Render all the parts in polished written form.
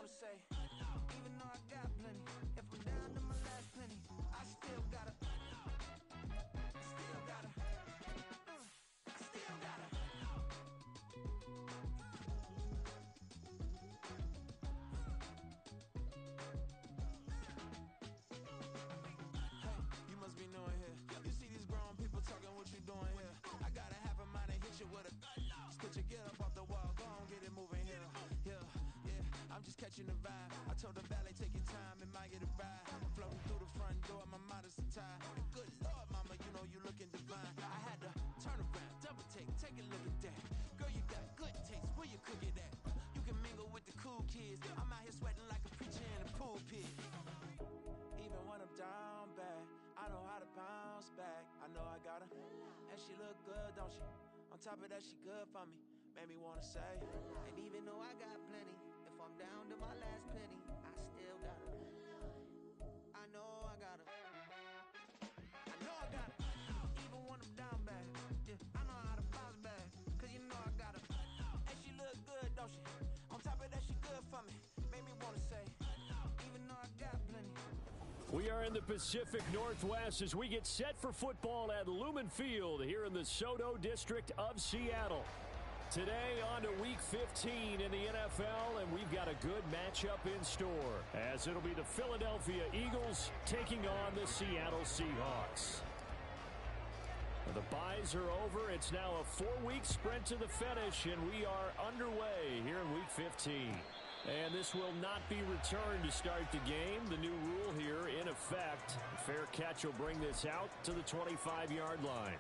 wanna say, even though I got plenty, if I'm down to my last penny, I still gotta, still gotta, I still gotta. Hey, you must be new in here. You see these grown people talking, what you doing here? I got a half a mind to hit you with a could you get up off the wall, go on, get it moving here. Yeah, I'm just catching the vibe. I told the valet, take your time, it might get a ride. Floating through the front door, my mind is a tie. And good Lord, mama, you know you looking divine. I had to turn around, double take a look at that. Girl, you got good taste, where you cook it at? You can mingle with the cool kids. I'm out here sweating like a preacher in a pulpit. Even when I'm down bad, I know how to bounce back. I know I got her, and she look good, don't she? On top of that, she good for me. Made me wanna say, and even though I got plenty, if I'm down to my last penny, I still got her. I know I got her. I know I got her. Even when I'm down bad, yeah, I know how to bounce back. Cause you know I got her. And she look good, don't she? On top of that, she good for me. Made me wanna say, even though I got plenty. We are in the Pacific Northwest as we get set for football at Lumen Field here in the SoDo district of Seattle. Today on to Week 15 in the NFL, and we've got a good matchup in store as it'll be the Philadelphia Eagles taking on the Seattle Seahawks. The byes are over. It's now a 4-week sprint to the finish, and we are underway here in Week 15. And this will not be returned to start the game. The new rule here in effect. A fair catch will bring this out to the 25-yard line.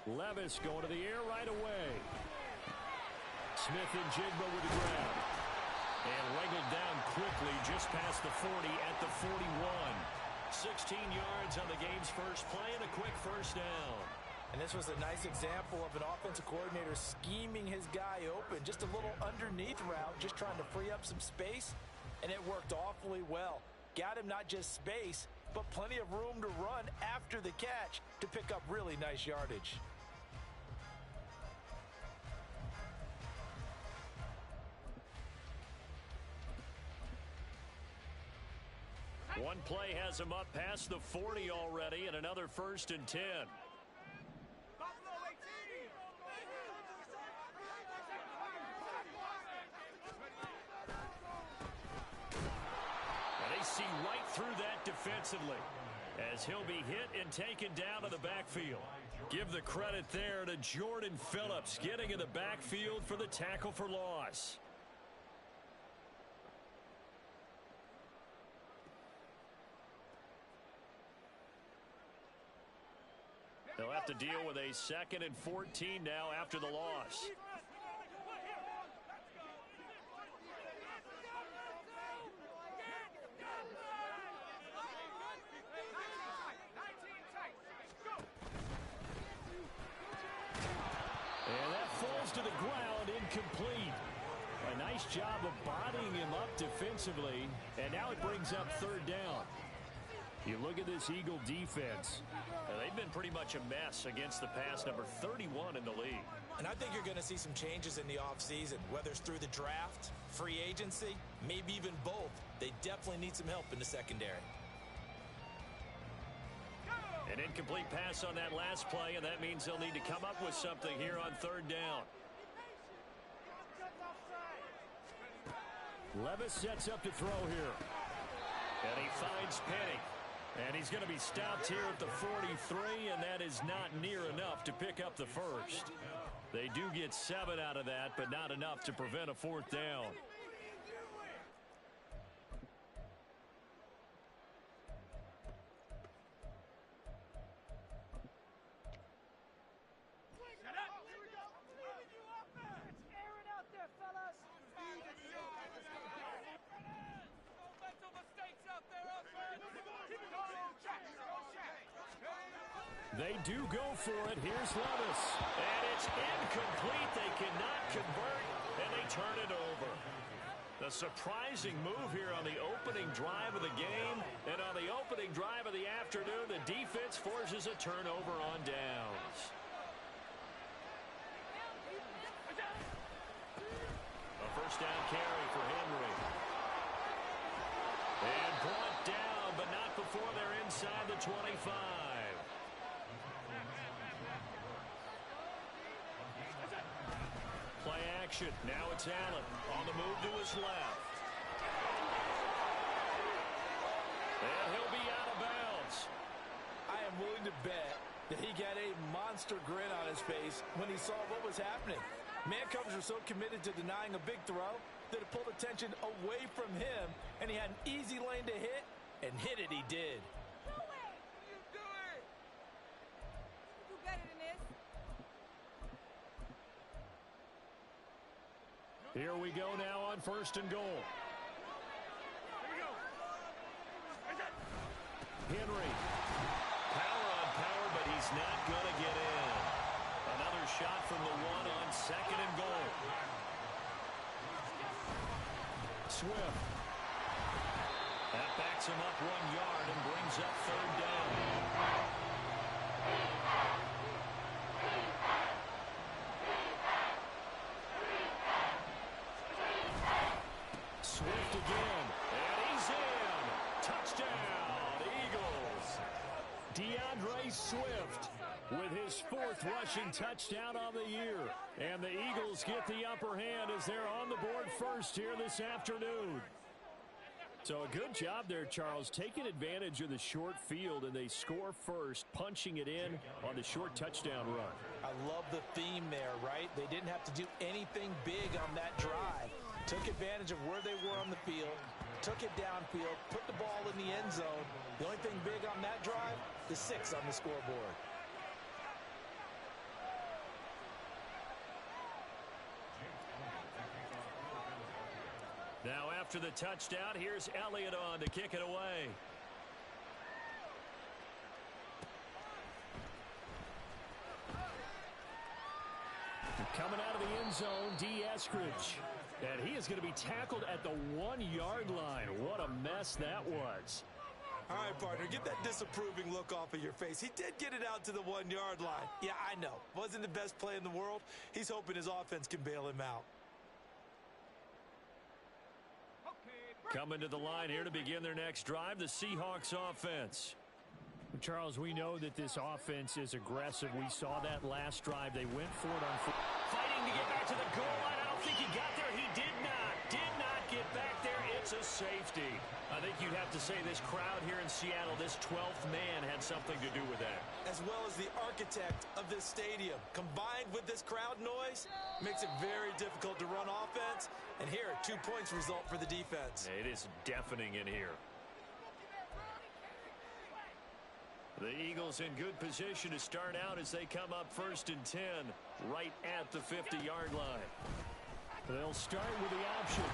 Levis going to the air right away. Smith and Jigba with the grab. And wrangled down quickly just past the 40 at the 41. 16 yards on the game's first play and a quick first down. And this was a nice example of an offensive coordinator scheming his guy open. Just a little underneath route, just trying to free up some space. And it worked awfully well. Got him not just space, but plenty of room to run after the catch to pick up really nice yardage. One play has him up past the 40 already, and another 1st and 10. And they see right through that defensively as he'll be hit and taken down to the backfield. Give the credit there to Jordan Phillips getting in the backfield for the tackle for loss. They'll have to deal with a 2nd and 14 now after the loss. And that falls to the ground, incomplete. A nice job of bodying him up defensively, and now it brings up 3rd down. You look at this Eagle defense. They've been pretty much a mess against the pass, number 31 in the league. And I think you're going to see some changes in the offseason, whether it's through the draft, free agency, maybe even both. They definitely need some help in the secondary. An incomplete pass on that last play, and that means they'll need to come up with something here on 3rd down. Levis sets up to throw here. And he finds Penny. And he's going to be stopped here at the 43, and that is not near enough to pick up the first. They do get 7 out of that, but not enough to prevent a 4th down. Shut up! Here we go! Let's air it out there, fellas! They do go for it. Here's Levis. And it's incomplete. They cannot convert, and they turn it over. The surprising move here on the opening drive of the game. And on the opening drive of the afternoon, the defense forces a turnover on downs. A first down carry for Henry. And brought down, but not before they're inside the 25. Play action. Now it's Allen on the move to his left. And he'll be out of bounds. I am willing to bet that he got a monster grin on his face when he saw what was happening. Mancovers were so committed to denying a big throw that it pulled attention away from him, and he had an easy lane to hit, and hit it he did. Do it! You do it! You do better than this. Here we go now on first and goal. Henry. Power on power, but he's not going to get in. Another shot from the one on second and goal. Swift. That backs him up 1 yard and brings up third down. Swift again, and he's in. Touchdown, Eagles. DeAndre Swift with his 4th rushing touchdown on the year. And the Eagles get the upper hand as they're on the board first here this afternoon. So a good job there, Charles, taking advantage of the short field, and they score first, punching it in on the short touchdown run. I love the theme there, right? They didn't have to do anything big on that drive. Took advantage of where they were on the field, took it downfield, put the ball in the end zone. The only thing big on that drive, the 6 on the scoreboard. Now after the touchdown, here's Elliott on to kick it away. Coming out of the end zone, D. Eskridge. And he is going to be tackled at the 1-yard line. What a mess that was. All right, partner, get that disapproving look off of your face. He did get it out to the 1-yard line. Yeah, I know. Wasn't the best play in the world. He's hoping his offense can bail him out. Coming to the line here to begin their next drive, the Seahawks offense. Charles, we know that this offense is aggressive. We saw that last drive. They went for it on foot. Fighting to get back to the goal line. I don't think he got there. He did not get back there. It's a safety. I think you'd have to say this crowd here in Seattle, this 12th man, had something to do with that. As well as the architect of this stadium. Combined with this crowd noise, makes it very difficult to run offense. And here, 2 points result for the defense. It is deafening in here. The Eagles in good position to start out as they come up 1st and 10, right at the 50-yard line. They'll start with the option.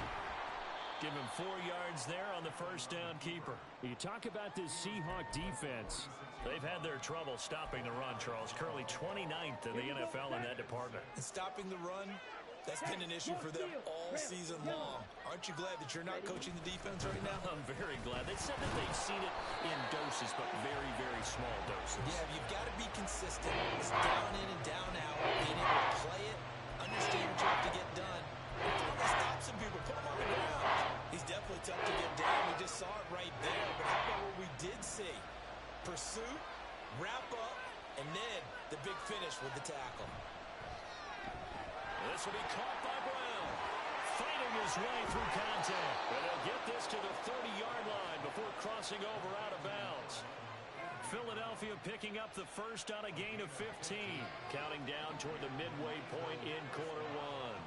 Give him 4 yards there on the first down keeper. You talk about this Seahawk defense. They've had their trouble stopping the run, Charles. Currently 29th in the NFL in that department. And stopping the run, that's been an issue for them all season long. Aren't you glad that you're not coaching the defense right now? I'm very glad. They said that they've seen it in doses, but very, very small doses. Yeah, you've got to be consistent. It's down in and down out. Being able to play it, understand what you have to get done. If you want to stop some people, put them on the ground. He's definitely tough to get down. We just saw it right there. But how about what we did see? Pursuit, wrap up, and then the big finish with the tackle. This will be caught by Brown. Fighting his way through contact. And they'll get this to the 30-yard line before crossing over out of bounds. Philadelphia picking up the first on a gain of 15. Counting down toward the midway point in quarter one.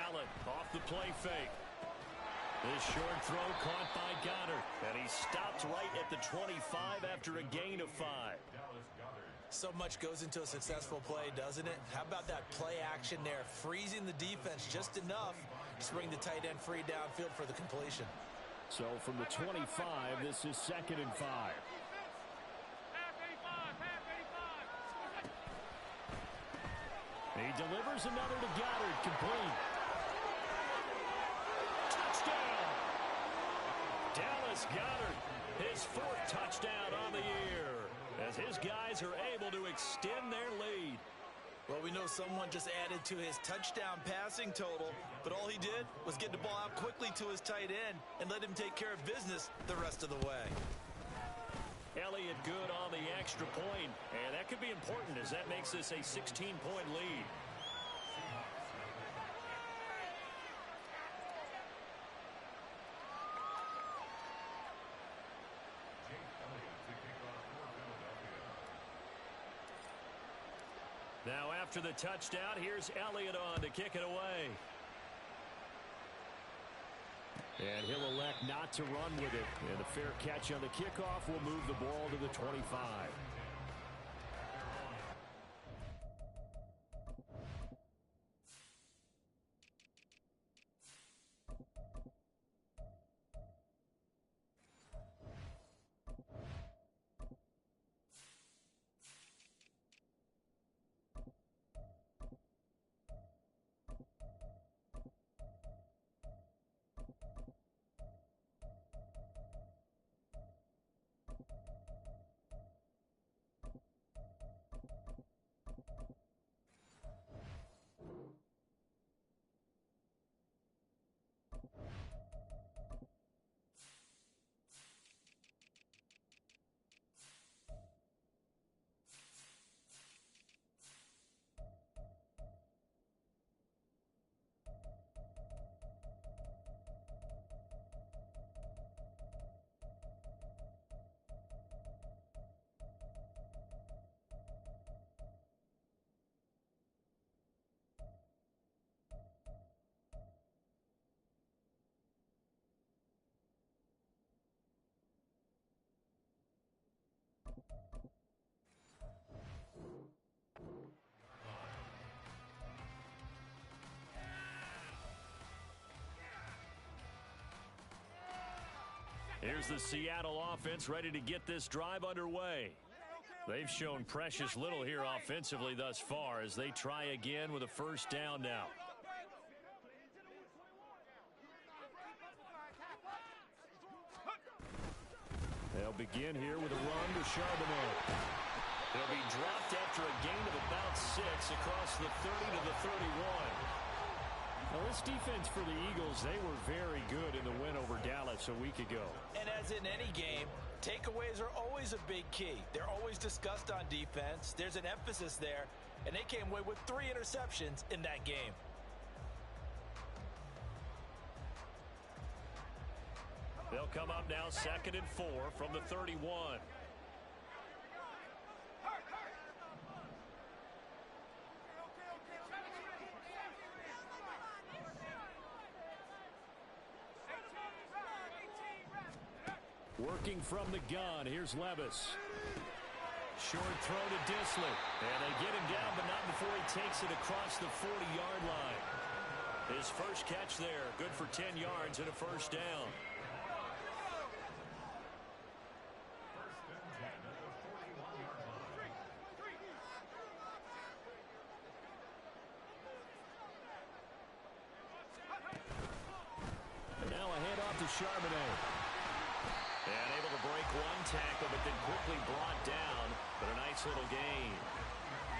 Allen off the play fake. This short throw caught by Goddard. And he stopped right at the 25 after a gain of 5. So much goes into a successful play, doesn't it? How about that play action there? Freezing the defense just enough Just bring the tight end free downfield for the completion. So from the 25, this is 2nd and 5. He delivers another to Goddard, complete. Touchdown! Dallas Goedert, his 4th touchdown on the year, as his guys are able to extend their lead. Well, we know someone just added to his touchdown passing total, but all he did was get the ball out quickly to his tight end and let him take care of business the rest of the way. Elliott good on the extra point, and that could be important as that makes this a 16-point lead. Now after the touchdown, here's Elliott on to kick it away. And he'll elect not to run with it. And a fair catch on the kickoff will move the ball to the 25. Here's the Seattle offense ready to get this drive underway. They've shown precious little here offensively thus far as they try again with a first down now. They'll begin here with a run to Charbonnet. They'll be dropped after a gain of about 6 across the 30 to the 31. Now, this defense for the Eagles, they were very good in the win over Dallas a week ago. And as in any game, takeaways are always a big key. They're always discussed on defense. There's an emphasis there, and they came away with 3 interceptions in that game. They'll come up now 2nd and 4 from the 31. Working from the gun, here's Levis. Short throw to Dissly. And they get him down, but not before he takes it across the 40-yard line. His first catch there, good for 10 yards and a first down. And now a handoff to Charbonnet. And able to break one tackle, but then quickly brought down. But a nice little gain.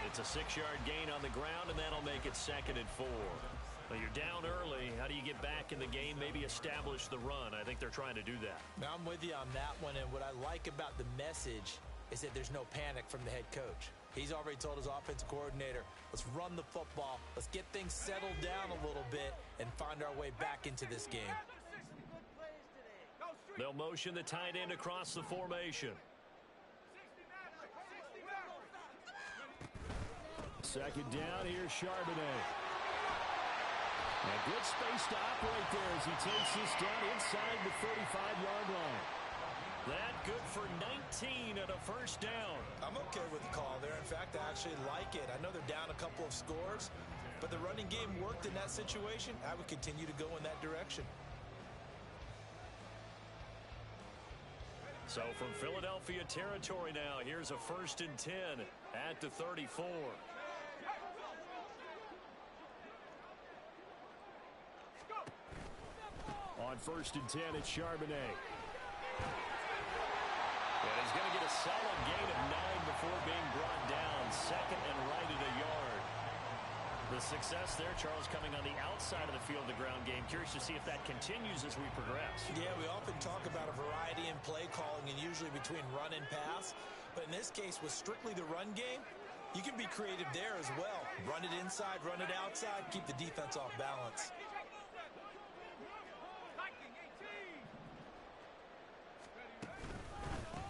It's a 6-yard gain on the ground, and that'll make it 2nd and 4. Well, you're down early. How do you get back in the game? Maybe establish the run. I think they're trying to do that. Now, I'm with you on that one, and what I like about the message is that there's no panic from the head coach. He's already told his offense coordinator, let's run the football, let's get things settled down a little bit, and find our way back into this game. They'll motion the tight end across the formation. 2nd down, here's Charbonnet. And good space to operate there as he takes this down inside the 35-yard line. That good for 19 and a first down. I'm okay with the call there. In fact, I actually like it. I know they're down a couple of scores, but the running game worked in that situation. I would continue to go in that direction. So from Philadelphia territory now, here's a 1st and 10 at the 34. On 1st and 10, it's Charbonnet. And he's going to get a solid gain of 9 before being brought down. 2nd and right at a yard. The success there, Charles, coming on the outside of the field, the ground game. Curious to see if that continues as we progress. Yeah, we often talk about a variety in play calling and usually between run and pass. But in this case, with strictly the run game, you can be creative there as well. Run it inside, run it outside, keep the defense off balance.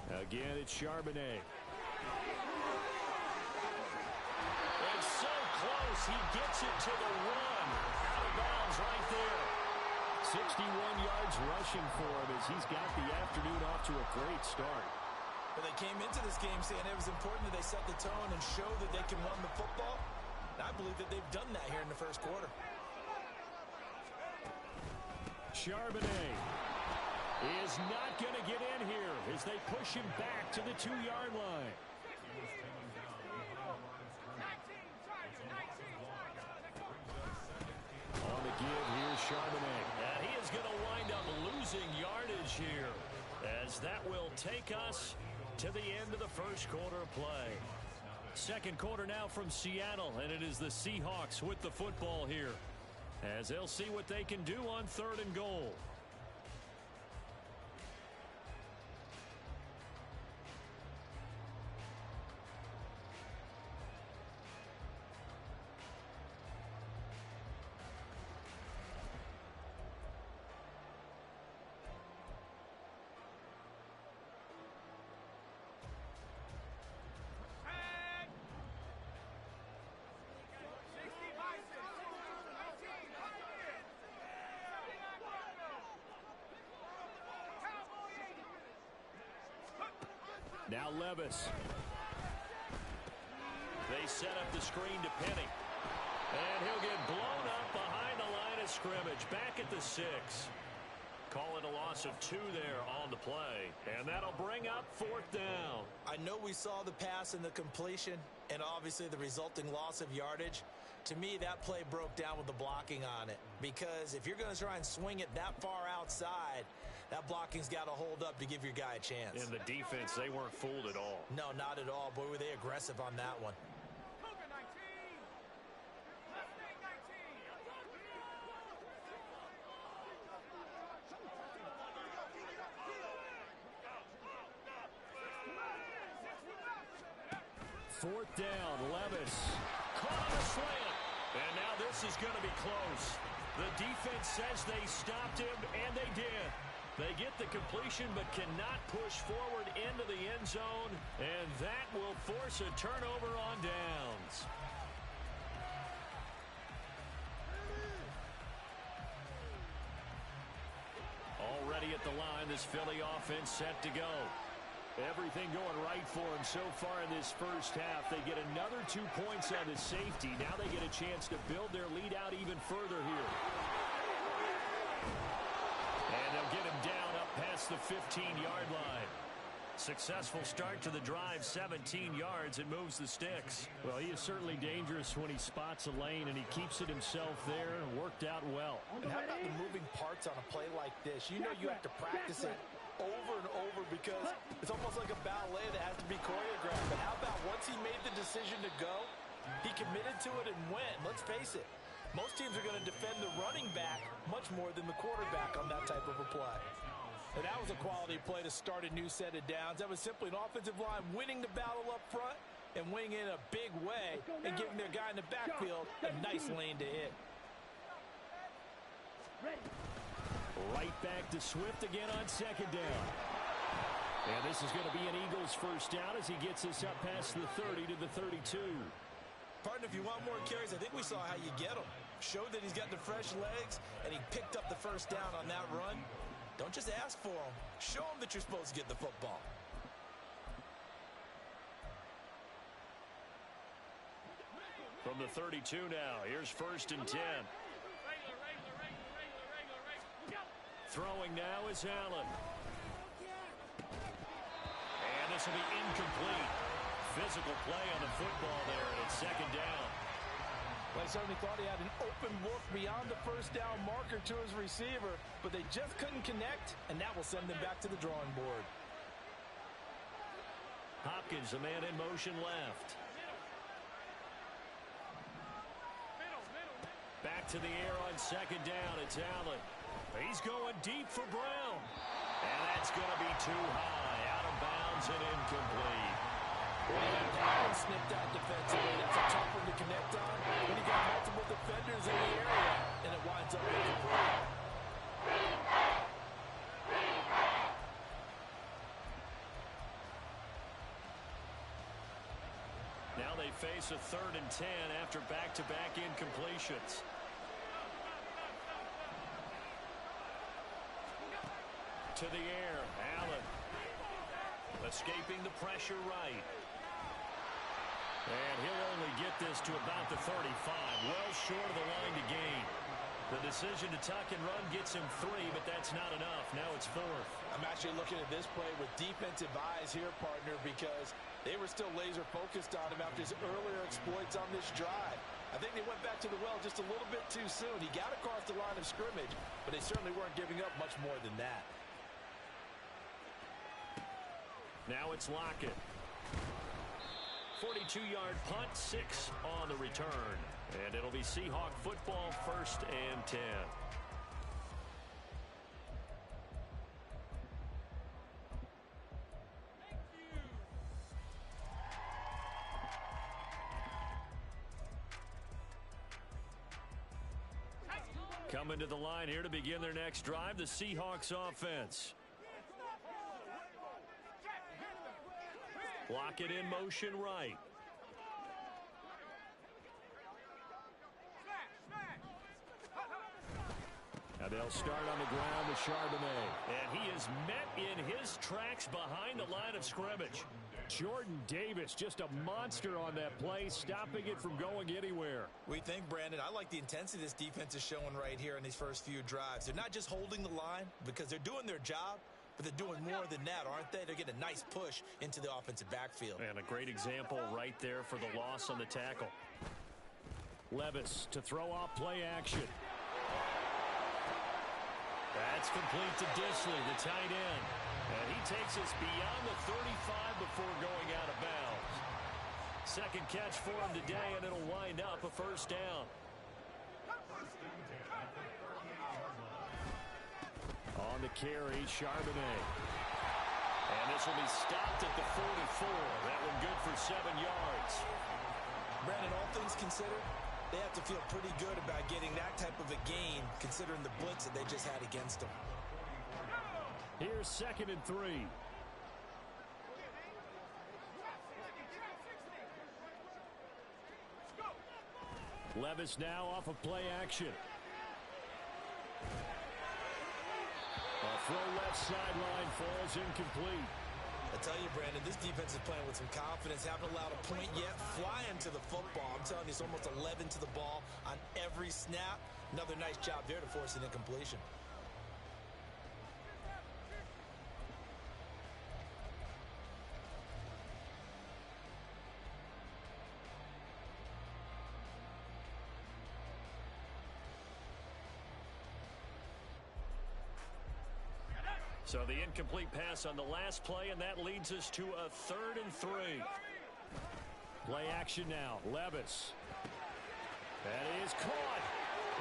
Again, it's Charbonnet. It's so close. He gets it to the one. Out of bounds right there. 61 yards rushing for him as he's got the afternoon off to a great start. But they came into this game saying it was important that they set the tone and show that they can run the football. And I believe that they've done that here in the first quarter. Charbonnet is not going to get in here as they push him back to the 2-yard line. On the give, here's Charbonnet. And he is going to wind up losing yardage here as that will take us to the end of the first quarter of play. Second quarter now from Seattle, and it is the Seahawks with the football here as they'll see what they can do on 3rd and goal. Now Levis. They set up the screen to Penny. And he'll get blown up behind the line of scrimmage. Back at the 6. Call it a loss of 2 there on the play. And that'll bring up 4th down. I know we saw the pass and the completion and obviously the resulting loss of yardage. To me, that play broke down with the blocking on it. Because if you're going to try and swing it that far outside, that blocking's got to hold up to give your guy a chance. In the defense, they weren't fooled at all. No, not at all. Boy, were they aggressive on that one. Fourth down, Levis. Caught on a slant. And now this is going to be close. The defense says they stopped him, and they did. They get the completion but cannot push forward into the end zone, and that will force a turnover on downs. Already at the line, this Philly offense set to go. Everything going right for them so far in this first half. They get another 2 points on the safety. Now they get a chance to build their lead out even further here. And they'll get him down up past the 15-yard line. Successful start to the drive, 17 yards. It moves the sticks. Well, he is certainly dangerous when he spots a lane, and he keeps it himself there. Worked out well. And how about the moving parts on a play like this? You know you have to practice it over and over because it's almost like a ballet that has to be choreographed. But how about once he made the decision to go, he committed to it and went. Let's face it, most teams are going to defend the running back much more than the quarterback on that type of a play. And that was a quality play to start a new set of downs. That was simply an offensive line winning the battle up front and winning in a big way and giving their guy in the backfield a nice lane to hit. Right back to Swift again on second down. And this is going to be an Eagles first down as he gets us up past the 30 to the 32. Partner, if you want more carries, I think we saw how you get him. Showed that he's got the fresh legs, and he picked up the first down on that run. Don't just ask for them. Show them that you're supposed to get the football. From the 32 now, here's 1st and 10. Throwing now is Allen. And this will be incomplete. Physical play on the football there, and it's 2nd down. Well, I certainly thought he had an open look beyond the 1st down marker to his receiver, but they just couldn't connect, and that will send them back to the drawing board. Hopkins, the man in motion left. Back to the air on 2nd down. It's Allen. He's going deep for Brown. And that's going to be too high. Out of bounds and incomplete. Brown snipped out defensively. That's a tough one to connect on when you got multiple defenders in the area, and it winds up incomplete. Now they face a 3rd and 10 after back-to-back incompletions. To the air, Allen. Escaping the pressure right. And he'll only get this to about the 35, well short of the line to gain. The decision to tuck and run gets him 3, but that's not enough. Now it's 4th. I'm actually looking at this play with defensive eyes here, partner, because they were still laser focused on him after his earlier exploits on this drive. I think they went back to the well just a little bit too soon. He got across the line of scrimmage, but they certainly weren't giving up much more than that. Now it's Lockett. 42-yard punt, 6 on the return. And it'll be Seahawk football, 1st and 10. Coming to the line here to begin their next drive, the Seahawks offense. Lockett in motion right. Now they'll start on the ground with Charbonnet. And he is met in his tracks behind the line of scrimmage. Jordan Davis, just a monster on that play, stopping it from going anywhere. We think, Brandon, I like the intensity this defense is showing right here in these first few drives. They're not just holding the line because they're doing their job, but they're doing more than that, aren't they? They're getting a nice push into the offensive backfield. And a great example right there for the loss on the tackle. Levis to throw off play action. That's complete to Disley, the tight end. And he takes us beyond the 35 before going out of bounds. Second catch for him today, and it'll wind up a 1st down. On the carry, Charbonnet. And this will be stopped at the 44. That one good for 7 yards. Brandon, all things considered, they have to feel pretty good about getting that type of a gain, considering the blitz that they just had against them. Here's 2nd and 3. Levis now off of play action. A throw left sideline falls incomplete. I tell you, Brandon, this defense is playing with some confidence. Haven't allowed a point yet. Flying to the football. I'm telling you, it's almost 11 to the ball on every snap. Another nice job there to force an incompletion. So the incomplete pass on the last play, and that leads us to a 3rd and 3. Play action now. Levis. That is caught.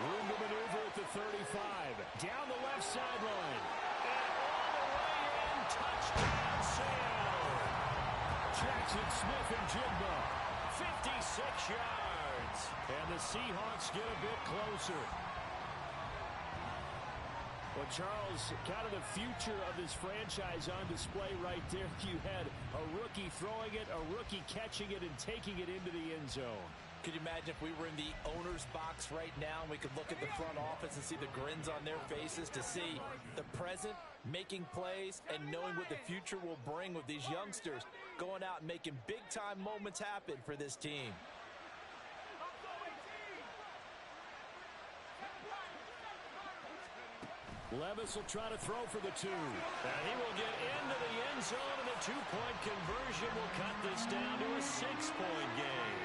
Room to maneuver at the 35. Down the left sideline. And all the way in. Touchdown, Seattle. Jackson Smith and Jigba. 56 yards. And the Seahawks get a bit closer. Well, Charles, kind of the future of this franchise on display right there. You had a rookie throwing it, a rookie catching it, and taking it into the end zone. Could you imagine if we were in the owner's box right now and we could look at the front office and see the grins on their faces, to see the present making plays and knowing what the future will bring with these youngsters going out and making big-time moments happen for this team. Levis will try to throw for the 2. And he will get into the end zone, and the 2-point conversion will cut this down to a 6-point game.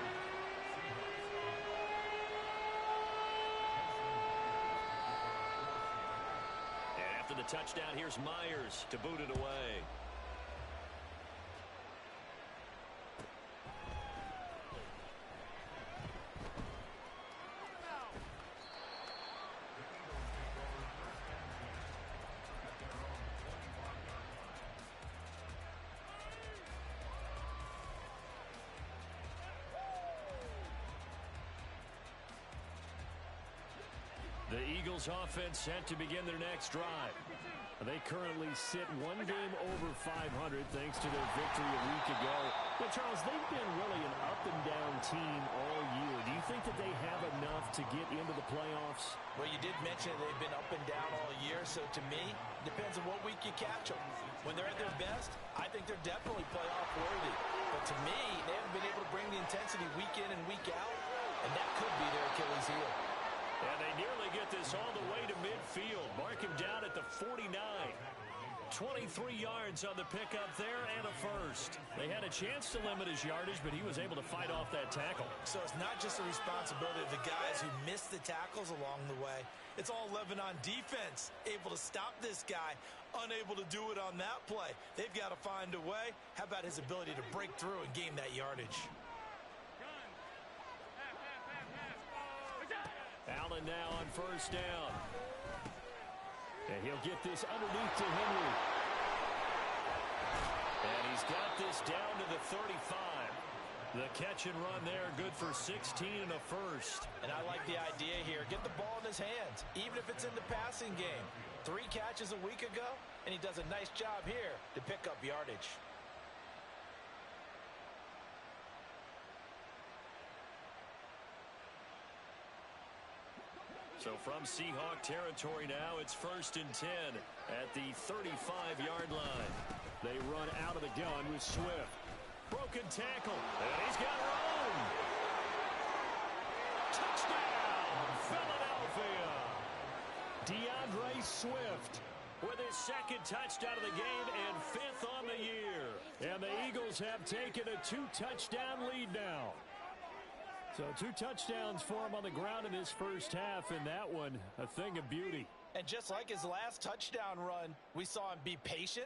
And after the touchdown, here's Myers to boot it away. The Eagles offense set to begin their next drive. They currently sit one game over 500 thanks to their victory a week ago. But, Charles, they've been really an up-and-down team all year. Do you think that they have enough to get into the playoffs? Well, you did mention they've been up and down all year, so to me, it depends on what week you catch them. When they're at their best, I think they're definitely playoff worthy. But to me, they haven't been able to bring the intensity week in and week out, and that could be their Achilles heel. And they nearly get this all the way to midfield. Mark him down at the 49. 23 yards on the pickup there and a first. They had a chance to limit his yardage, but he was able to fight off that tackle. So it's not just the responsibility of the guys who missed the tackles along the way. It's all Lebanon defense, able to stop this guy, unable to do it on that play. They've got to find a way. How about his ability to break through and gain that yardage? Allen now on first down. And he'll get this underneath to Henry. And he's got this down to the 35. The catch and run there, good for 16 and a first. And I like the idea here. Get the ball in his hands, even if it's in the passing game. 3 catches a week ago, and he does a nice job here to pick up yardage. So from Seahawk territory now, it's 1st and 10 at the 35-yard line. They run out of the gun with Swift. Broken tackle, and he's got room. Touchdown, Philadelphia. DeAndre Swift with his 2nd touchdown of the game and 5th on the year. And the Eagles have taken a 2-touchdown lead now. So 2 touchdowns for him on the ground in this first half, and that one a thing of beauty. And just like his last touchdown run, we saw him be patient.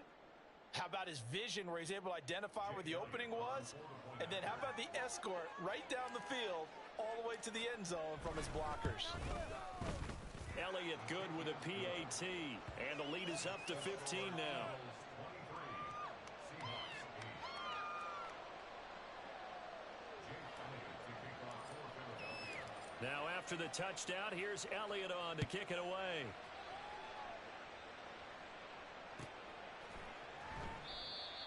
How about his vision where he's able to identify where the opening was? And then how about the escort right down the field all the way to the end zone from his blockers? Elliott good with a PAT, and the lead is up to 15 now. Now after the touchdown, here's Elliott on to kick it away.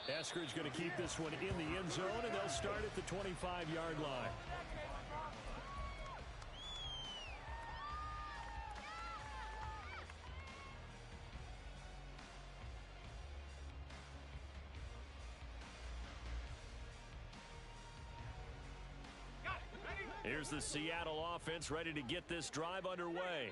Eskridge going to keep this one in the end zone, and they'll start at the 25-yard line. Here's the Seattle offense ready to get this drive underway.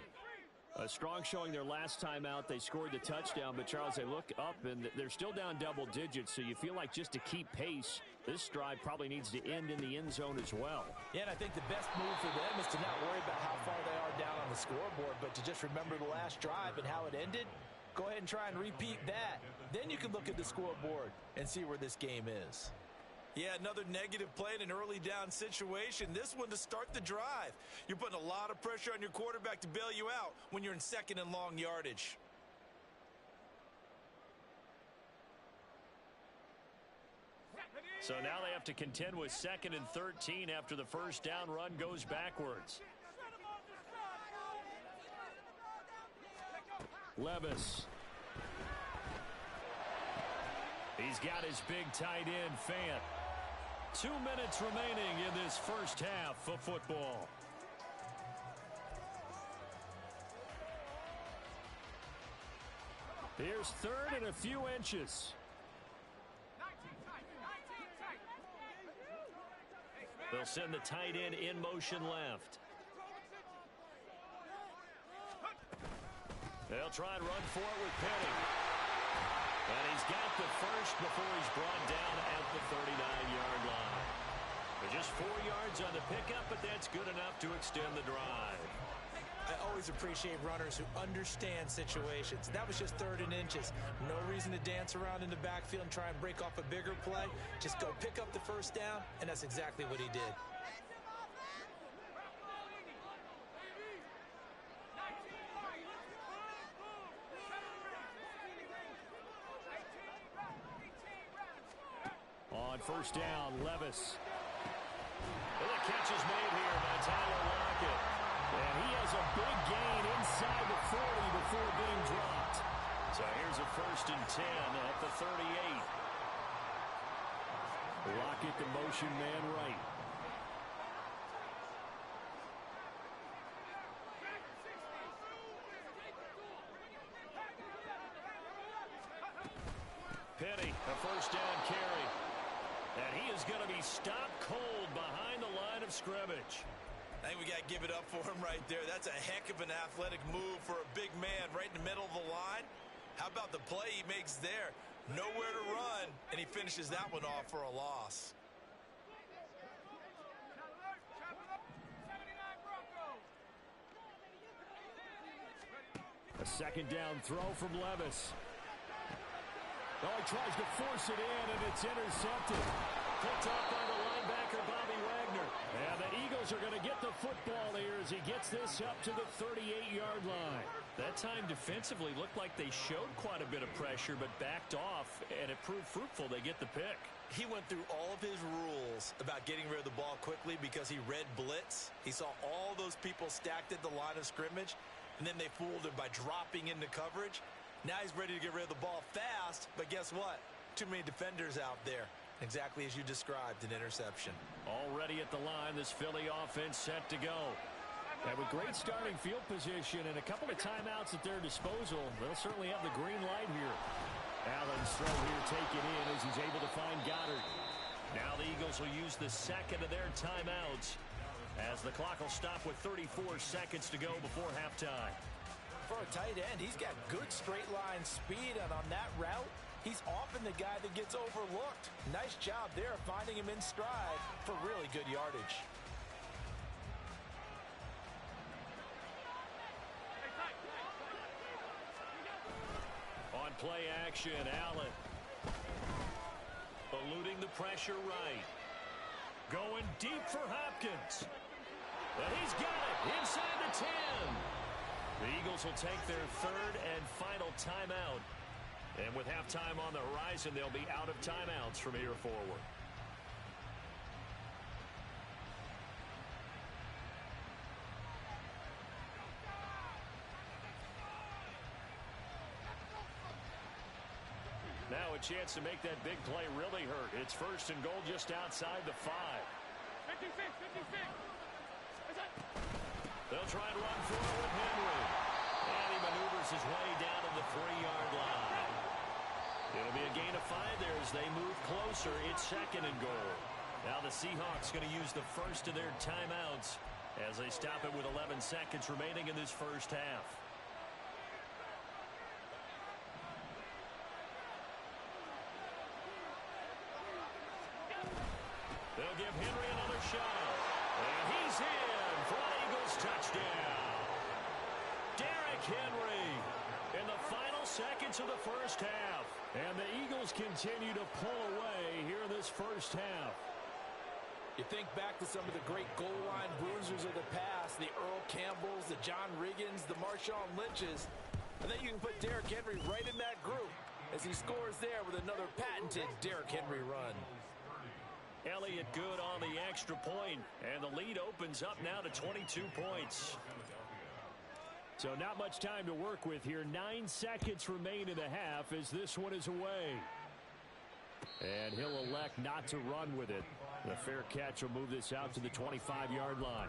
A strong showing their last time out. They scored the touchdown, but Charles, they look up and they're still down double digits, so you feel like just to keep pace, this drive probably needs to end in the end zone as well. Yeah, and I think the best move for them is to not worry about how far they are down on the scoreboard, but to just remember the last drive and how it ended. Go ahead and try and repeat that. Then you can look at the scoreboard and see where this game is. Yeah, another negative play in an early down situation. This one to start the drive. You're putting a lot of pressure on your quarterback to bail you out when you're in 2nd and long yardage. So now they have to contend with 2nd and 13 after the first down run goes backwards. Levis. He's got his big tight end, Fant. 2 minutes remaining in this first half of football. Here's third and a few inches. They'll send the tight end in motion left. They'll try and run for it with Penny. And he's got the first before he's brought down at the 39-yard line. But just 4 yards on the pickup, but that's good enough to extend the drive. I always appreciate runners who understand situations. That was just third and inches. No reason to dance around in the backfield and try and break off a bigger play. Just go pick up the first down, and that's exactly what he did. On first down, Levis. Well, the catch is made here by Tyler Lockett. And he has a big gain inside the 40 before being dropped. So here's a first and 10 at the 38. Lockett, the motion man right. Penny, a first down carry. And he is going to be stopped cold behind the line of scrimmage. I think we got to give it up for him right there. That's a heck of an athletic move for a big man right in the middle of the line. How about the play he makes there? Nowhere to run, and he finishes that one off for a loss. A second down throw from Levis. Oh, he tries to force it in, and it's intercepted. Picked up by the linebacker, Bobby Wagner. And the Eagles are going to get the football here as he gets this up to the 38-yard line. That time defensively looked like they showed quite a bit of pressure, but backed off, and it proved fruitful. They get the pick. He went through all of his rules about getting rid of the ball quickly because he read blitz. He saw all those people stacked at the line of scrimmage, and then they fooled him by dropping into coverage. Now he's ready to get rid of the ball fast, but guess what? Too many defenders out there. Exactly as you described, an interception. Already at the line, this Philly offense set to go. And with great starting field position and a couple of timeouts at their disposal, they'll certainly have the green light here. Allen's throw here taken in as he's able to find Goddard. Now the Eagles will use the second of their timeouts as the clock will stop with 34 seconds to go before halftime. For a tight end, he's got good straight line speed, and on that route, he's often the guy that gets overlooked. Nice job there finding him in stride for really good yardage. On play action, Allen. Eluding the pressure right. Going deep for Hopkins. And he's got it inside the 10. The Eagles will take their third and final timeout. And with halftime on the horizon, they'll be out of timeouts from here forward. Now a chance to make that big play really hurt. It's first and goal just outside the 5. 56. They'll try and run for it with Henry. And he maneuvers his way down to the 3-yard line. It'll be a gain of 5 there as they move closer. It's second and goal. Now the Seahawks going to use the first of their timeouts as they stop it with 11 seconds remaining in this first half. They'll give Henry another shot. And he's in for an Eagles touchdown. Derrick Henry in the final seconds of the first half. And the Eagles continue to pull away here in this first half. You think back to some of the great goal line bruisers of the past, the Earl Campbells, the John Riggins, the Marshawn Lynches. I think you can put Derrick Henry right in that group as he scores there with another patented Derrick Henry run. Elliott good on the extra point, and the lead opens up now to 22 points. So not much time to work with here. 9 seconds remain in the half as this one is away. And he'll elect not to run with it. The fair catch will move this out to the 25-yard line.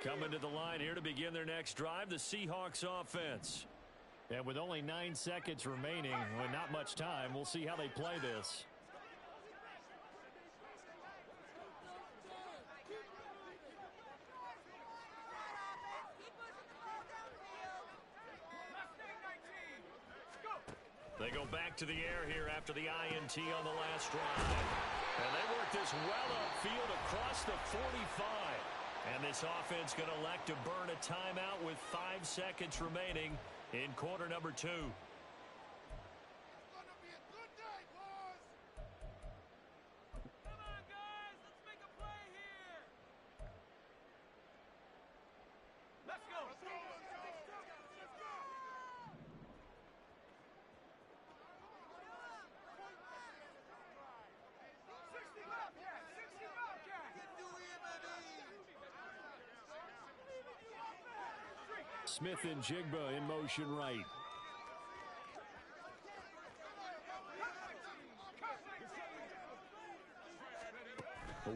Coming to the line here to begin their next drive, the Seahawks offense. And with only 9 seconds remaining, with not much time, we'll see how they play this. They go back to the air here after the INT on the last drive. And they work this well upfield across the 45. And this offense going to elect to burn a timeout with 5 seconds remaining in quarter number 2. Smith and Jigba in motion right.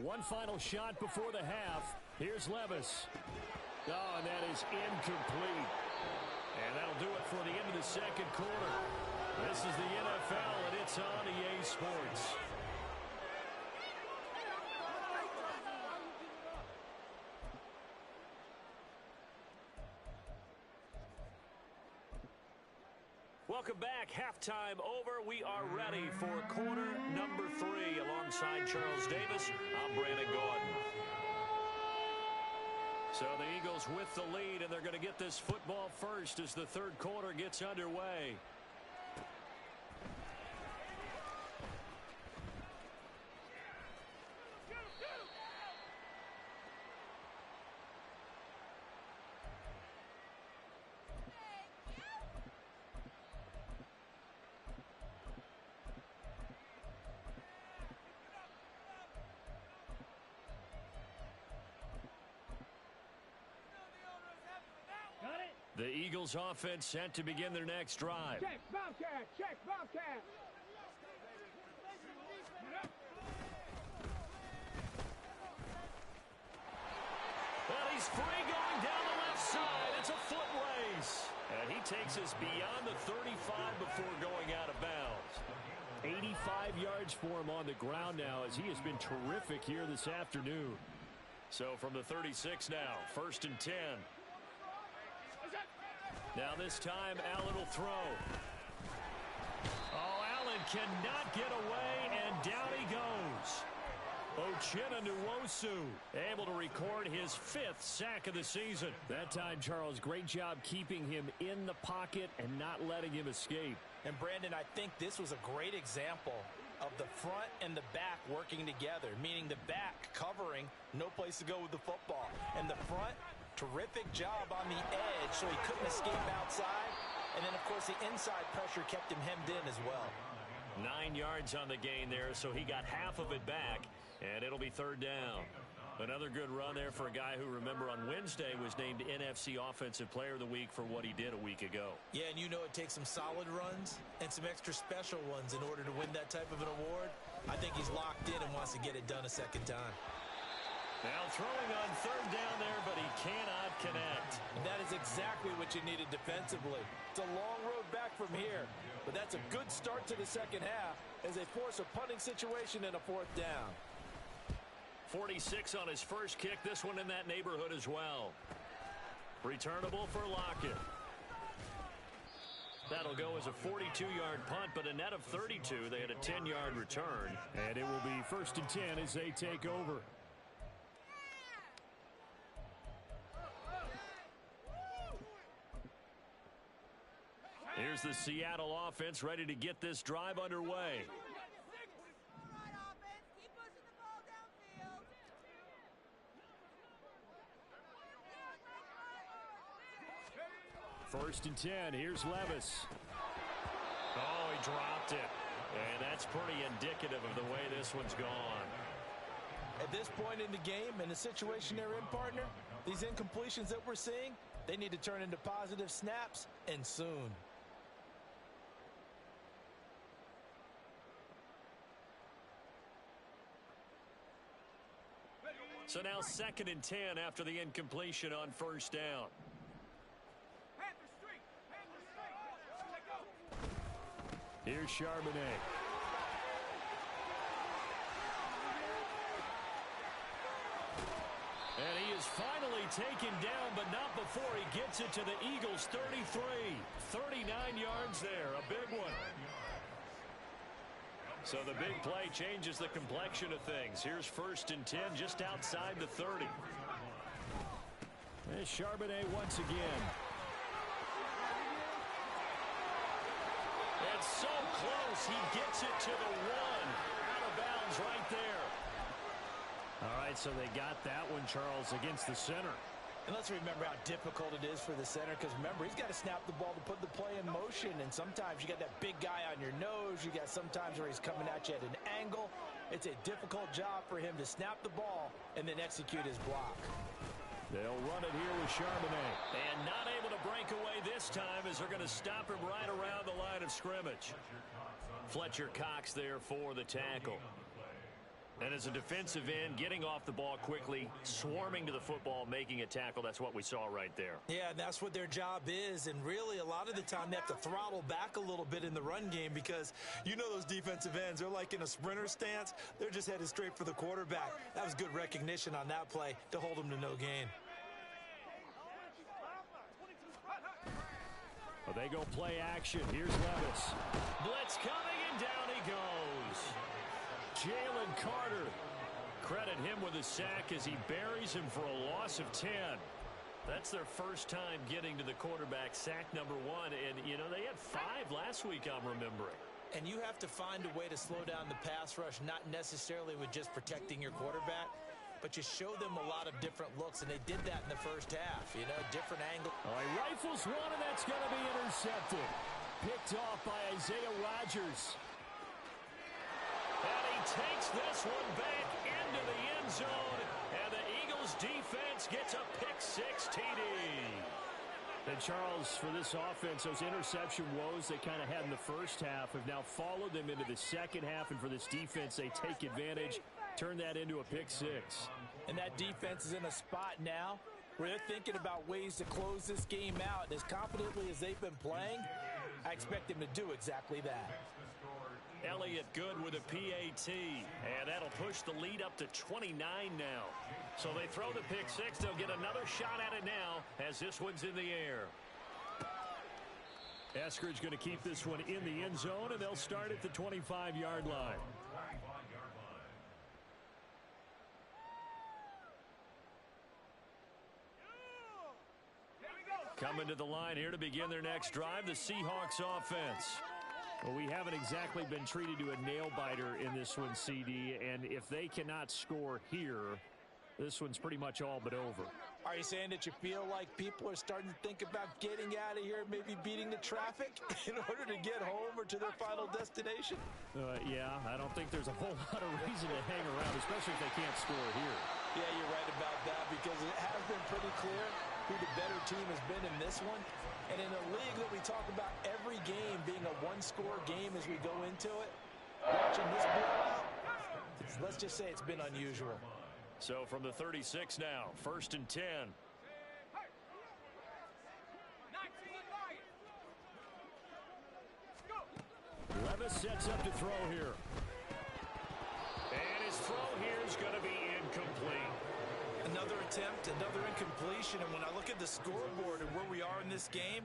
One final shot before the half. Here's Levis. Oh, and that is incomplete. And that'll do it for the end of the second quarter. This is the NFL, and it's on EA Sports. Welcome back. Halftime over. We are ready for quarter number 3. Alongside Charles Davis, I'm Brandon Gaudin. So the Eagles with the lead, and they're going to get this football first as the third quarter gets underway. The Eagles offense set to begin their next drive. Check, Bobcat, check, Bobcat. Well, he's free going down the left side. It's a foot race. And he takes us beyond the 35 before going out of bounds. 85 yards for him on the ground now, as he has been terrific here this afternoon. So from the 36 now, 1st and 10. Now this time, Allen will throw. Oh, Allen cannot get away, and down he goes. Uchenna Nwosu able to record his 5th sack of the season. That time, Charles, great job keeping him in the pocket and not letting him escape. And Brandon, I think this was a great example of the front and the back working together, meaning the back covering, no place to go with the football. And the front, terrific job on the edge so he couldn't escape outside. And then, of course, the inside pressure kept him hemmed in as well. 9 yards on the gain there, so he got half of it back, and it'll be 3rd down. Another good run there for a guy who, remember, on Wednesday was named NFC Offensive Player of the Week for what he did a week ago. Yeah, and you know it takes some solid runs and some extra special ones in order to win that type of an award. I think he's locked in and wants to get it done a second time. Now throwing on 3rd down there, but he cannot connect. And that is exactly what you needed defensively. It's a long road back from here, but that's a good start to the second half as they force a punting situation and a 4th down. 46 on his first kick, this one in that neighborhood as well. Returnable for Lockett. That'll go as a 42-yard punt, but a net of 32. They had a 10-yard return, and it will be 1st and 10 as they take over. Here's the Seattle offense ready to get this drive underway. First and 10. Here's Levis. Oh, he dropped it. And that's pretty indicative of the way this one's gone. At this point in the game, in the situation they're in, partner, these incompletions that we're seeing, they need to turn into positive snaps, and soon. So now 2nd and 10 after the incompletion on first down. Here's Charbonnet. And he is finally taken down, but not before he gets it to the Eagles' 33. 39 yards there, a big one. So the big play changes the complexion of things. Here's 1st and 10 just outside the 30. There's Charbonnet once again. It's so close. He gets it to the 1. Out of bounds right there. All right, so they got that one, Charles, against the center. And let's remember how difficult it is for the center, because remember, he's got to snap the ball to put the play in motion, and sometimes you got that big guy on your nose. You got sometimes where he's coming at you at an angle. It's a difficult job for him to snap the ball and then execute his block. They'll run it here with Charbonnet. And not able to break away this time as they're going to stop him right around the line of scrimmage. Fletcher Cox there for the tackle. And as a defensive end, getting off the ball quickly, swarming to the football, making a tackle, that's what we saw right there. Yeah, and that's what their job is, and really a lot of the time they have to throttle back a little bit in the run game, because you know those defensive ends, they're like in a sprinter stance. They're just headed straight for the quarterback. That was good recognition on that play to hold them to no gain. Well, they go play action. Here's Levis. Blitz coming, and down he goes. Jalen Carter. Credit him with a sack as he buries him for a loss of 10. That's their first time getting to the quarterback, sack number 1. And, you know, they had 5 last week, I'm remembering. And you have to find a way to slow down the pass rush, not necessarily with just protecting your quarterback, but you show them a lot of different looks, and they did that in the first half. You know, different angle. All right, rifles one, and that's going to be intercepted. Picked off by Isaiah Rodgers. And he takes this one back into the end zone, and the Eagles defense gets a pick-6 TD. And Charles, for this offense, those interception woes they kind of had in the first half have now followed them into the second half, and for this defense, they take advantage, turn that into a pick-6. And that defense is in a spot now where they're thinking about ways to close this game out. And as confidently as they've been playing, I expect them to do exactly that. Elliott good with a PAT, and that'll push the lead up to 29 now. So they throw the pick-6. They'll get another shot at it now as this one's in the air. Eskridge going to keep this one in the end zone, and they'll start at the 25-yard line. Coming to the line here to begin their next drive, the Seahawks offense. Well, we haven't exactly been treated to a nail-biter in this one, CD, and if they cannot score here, this one's pretty much all but over. Are you saying that you feel like people are starting to think about getting out of here, maybe beating the traffic in order to get home or to their final destination? Yeah, I don't think there's a whole lot of reason to hang around, especially if they can't score here. Yeah, you're right about that, because it has been pretty clear who the better team has been in this one. And in a league that we talk about every game being a one-score game as we go into it, watching this blowout, let's just say it's been unusual. So from the 36 now, 1st and 10. Levis sets up to throw here. And his throw here is going to be incomplete. Another attempt, another incompletion, and when I look at the scoreboard and where we are in this game,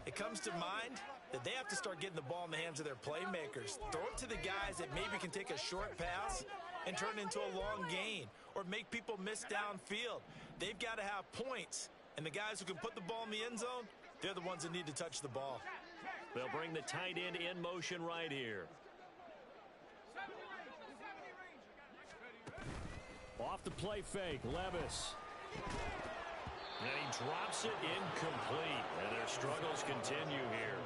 it comes to mind that they have to start getting the ball in the hands of their playmakers. Throw it to the guys that maybe can take a short pass and turn it into a long gain or make people miss downfield. They've got to have points, and the guys who can put the ball in the end zone, they're the ones that need to touch the ball. They'll bring the tight end in motion right here. Off the play fake, Levis. And he drops it incomplete. And their struggles continue here.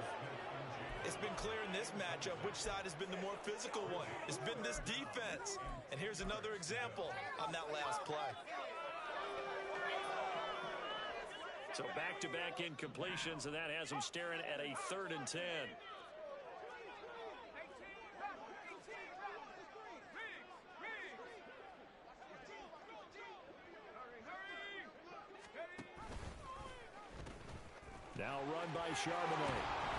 It's been clear in this matchup which side has been the more physical one. It's been this defense. And here's another example on that last play. So back-to-back incompletions, and that has them staring at a 3rd and 10. Now run by Charbonnet.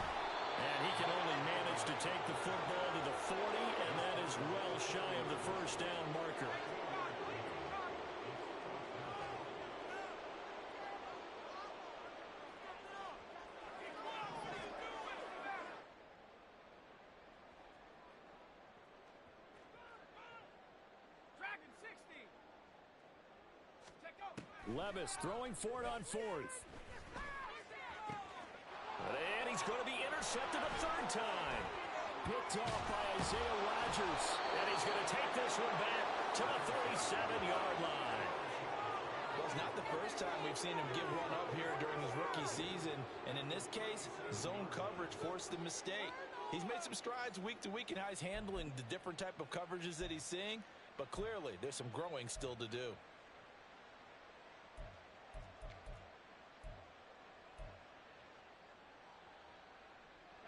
And he can only manage to take the football to the 40, and that is well shy of the first down marker. Levis throwing for it on 4th. And he's going to be intercepted a 3rd time. Picked off by Isaiah Rodgers. And he's going to take this one back to the 37-yard line. Well, it's not the first time we've seen him give one up here during his rookie season. And in this case, zone coverage forced the mistake. He's made some strides week to week in how he's handling the different type of coverages that he's seeing. But clearly, there's some growing still to do.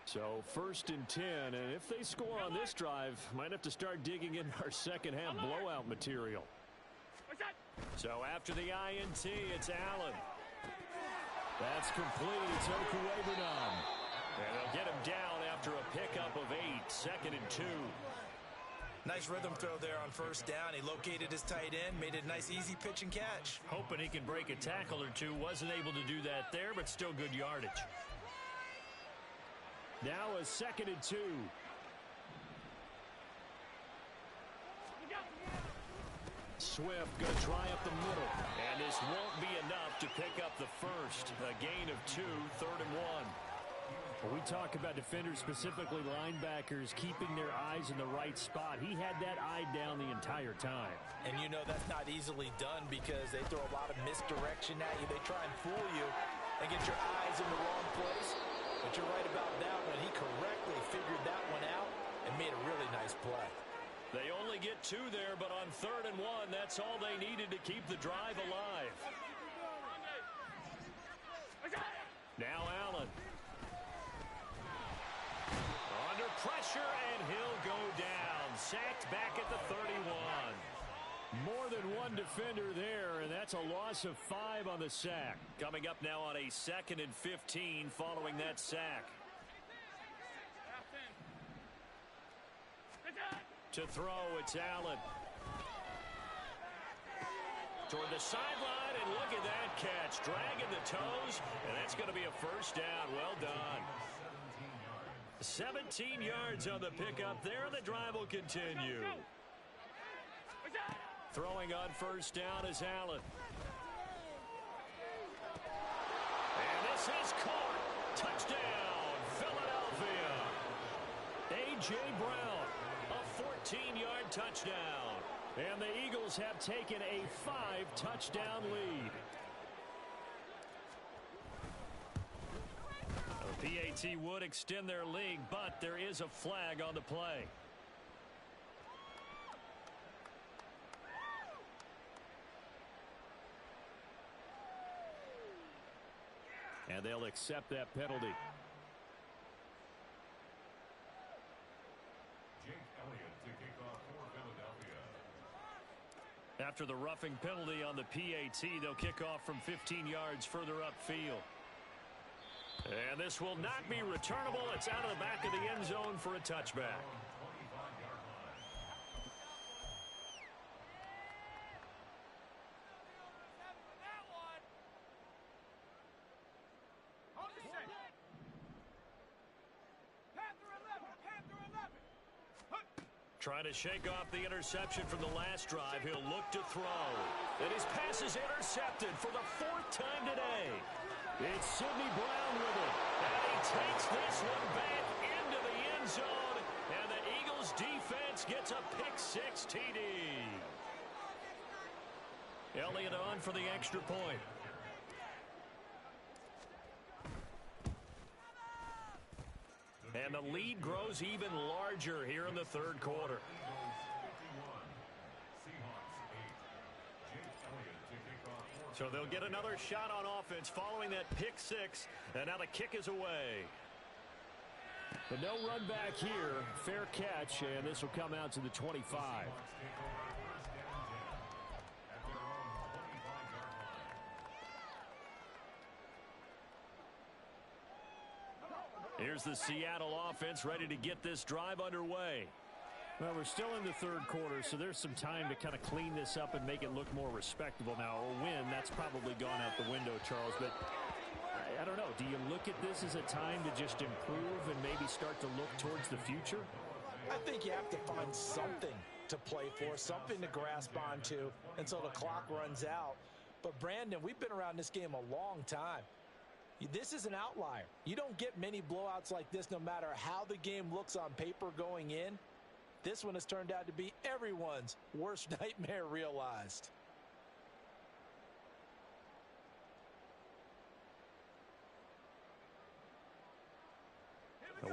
So 1st and 10, and if they score on this drive, might have to start digging in our second half blowout material. So after the INT, it's Allen. That's complete. It's Okuegbunam. And they'll get him down after a pickup of 8, 2nd and 2. Nice rhythm throw there on 1st down. He located his tight end, made it a nice easy pitch and catch. Hoping he can break a tackle or two. Wasn't able to do that there, but still good yardage. Now a 2nd and 2. Swift going to try up the middle. And this won't be enough to pick up the first. A gain of 2, 3rd and 1. When we talk about defenders, specifically linebackers, keeping their eyes in the right spot. He had that eye down the entire time. And you know that's not easily done because they throw a lot of misdirection at you. They try and fool you and get your eyes in the wrong place. But you're right about that one. He correctly figured that one out and made a really nice play. They only get 2 there, but on 3rd and 1, that's all they needed to keep the drive alive. Now Allen. Under pressure, and he'll go down. Sacked back at the 31. More than one defender there, and that's a loss of 5 on the sack. Coming up now on a 2nd and 15 following that sack. To throw, it's Allen. Toward the sideline, and look at that catch. Dragging the toes, and that's going to be a 1st down. Well done. 17 yards on the pickup there, and the drive will continue. Throwing on 1st down is Allen. And this is caught. Touchdown, Philadelphia. A.J. Brown, a 14-yard touchdown. And the Eagles have taken a 5-touchdown lead. The PAT would extend their lead, but there is a flag on the play. And they'll accept that penalty. Jake Elliott to kick off for Philadelphia. After the roughing penalty on the PAT, they'll kick off from 15 yards further upfield. And this will not be returnable. It's out of the back of the end zone for a touchback. Trying to shake off the interception from the last drive. He'll look to throw. And his pass is intercepted for the 4th time today. It's Sidney Brown with it. And he takes this one back into the end zone. And the Eagles defense gets a pick-6 TD. Elliott on for the extra point. And the lead grows even larger here in the third quarter. So they'll get another shot on offense following that pick six. And now the kick is away. But no run back here. Fair catch, and this will come out to the 25. Here's the Seattle offense ready to get this drive underway. Well, we're still in the third quarter, so there's some time to kind of clean this up and make it look more respectable. Now, a win, that's probably gone out the window, Charles, but I don't know. Do you look at this as a time to just improve and maybe start to look towards the future? I think you have to find something to play for, something to grasp onto until the clock runs out. But, Brandon, we've been around this game a long time. This is an outlier. You don't get many blowouts like this no matter how the game looks on paper going in. This one has turned out to be everyone's worst nightmare realized.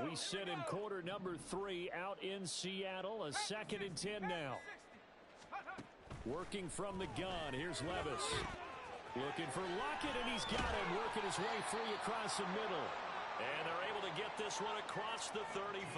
We sit in quarter number 3 out in Seattle. A 2nd and 10 now. Working from the gun. Here's Levis. Looking for Lockett, and he's got him. Working his way free across the middle. And they're able to get this one across the 35.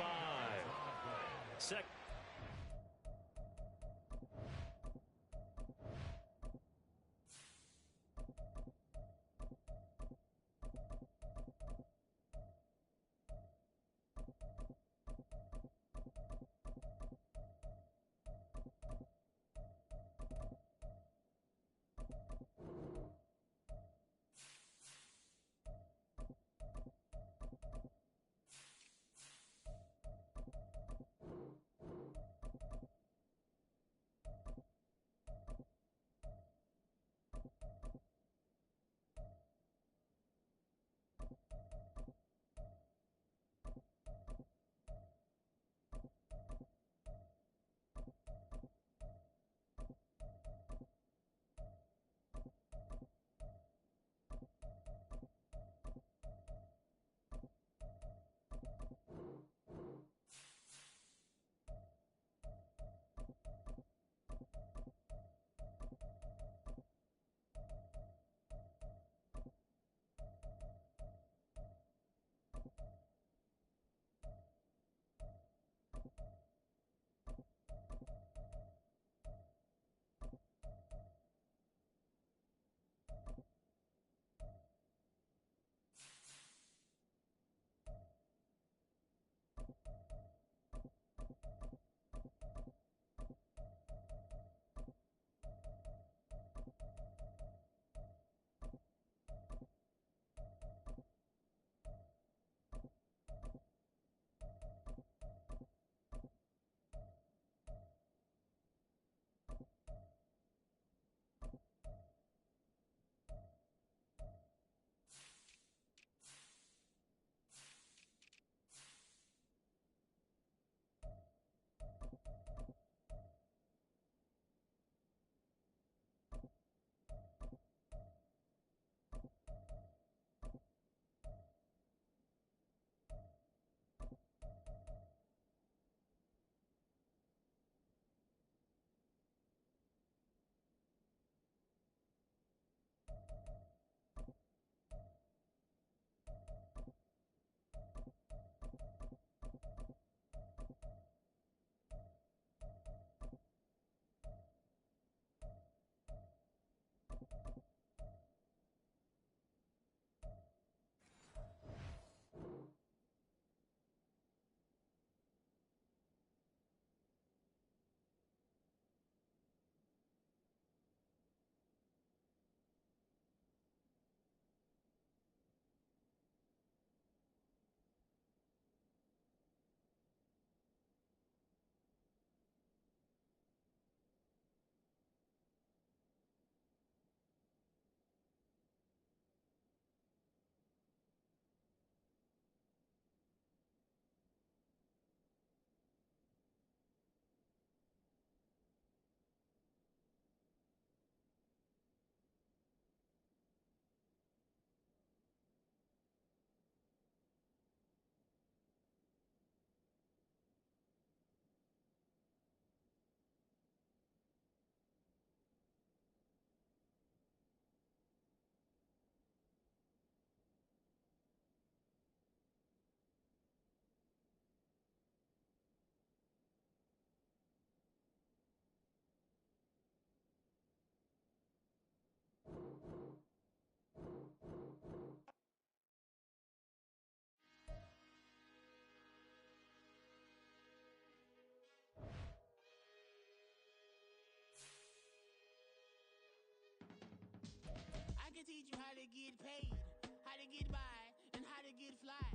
teach you how to get paid, how to get by, and how to get fly.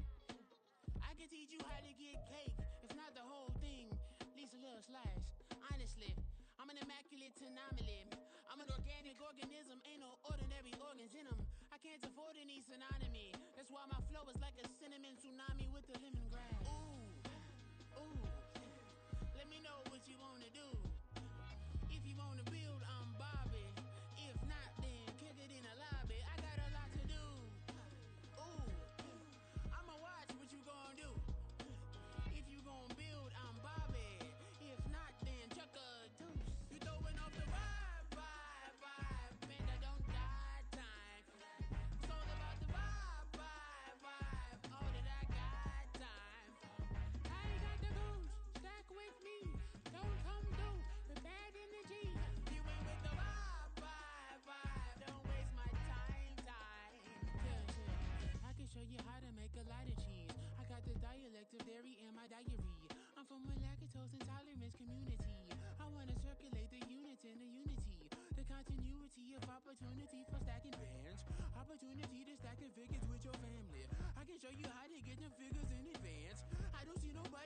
I can teach you how to get cake, if not the whole thing, at least a little slice. Honestly, I'm an immaculate anomaly. I'm an organic organism, ain't no ordinary organs in them. I can't afford any synonymy. That's why my flow is like a cinnamon tsunami with the lemongrass. Ooh, ooh. Let me know what you wanna do. If you wanna build, I'm Bobby. If not, then kick it in the lobby. I got a lot to do. Ooh, I'ma watch what you gon' do. If you gon' build, I'm Bobby. If not, then chuck a deuce. You throwing off the vibe. Man, I don't die time. It's all about the vibe. All that I got time. I ain't got the goose. Stack with me. Don't come through with bad energy. You ain't with the vibe. Don't waste my time. I can show you how to make a lot of cheese. I got the dialect of dairy in my diary. I'm from a lactose intolerance community. I wanna circulate the units in the unity. The continuity of opportunity for stacking bands. Opportunity to stack the figures with your family. I can show you how to get the figures in advance. I don't see nobody